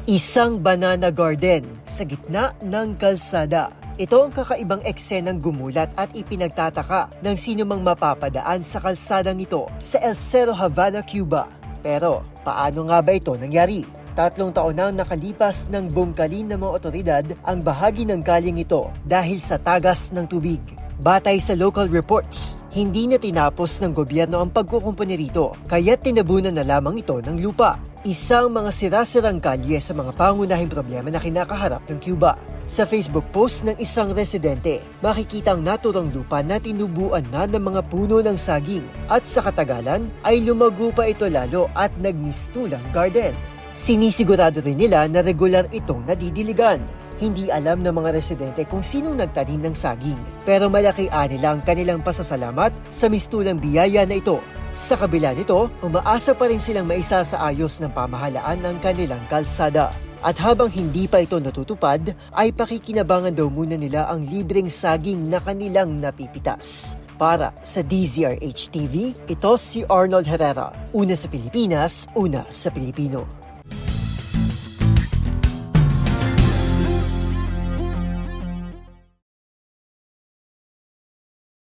Isang banana garden sa gitna ng kalsada. Ito ang kakaibang eksenang gumulat at ipinagtataka ng sinumang mapapadaan sa kalsadang ito sa El Cerro, Havana, Cuba. Pero paano nga ba ito nangyari? 3 taon nang nakalipas ng bungkalin ng mga otoridad ang bahagi ng kalyeng ito dahil sa tagas ng tubig. Batay sa local reports, hindi na tinapos ng gobyerno ang pagkukumpuni rito, kaya tinabunan na lamang ito ng lupa. Isang mga sira-sirang kalye sa mga pangunahing problema na kinakaharap ng Cuba. Sa Facebook post ng isang residente, makikita ang naturang lupa na tinubuan na ng mga puno ng saging at sa katagalan ay lumago pa ito lalo at nagmistulang garden. Sinisigurado rin nila na regular itong nadidiligan. Hindi alam ng mga residente kung sinong nagtanim ng saging, pero malaki nila ang kanilang pasasalamat sa mistulang biyaya na ito. Sa kabila nito, umaasa pa rin silang maisasaayos ng pamahalaan ng kanilang kalsada. At habang hindi pa ito natutupad, ay pakikinabangan daw muna nila ang libreng saging na kanilang napipitas. Para sa DZRH TV, ito si Arnold Herrera. Una sa Pilipinas, una sa Pilipino.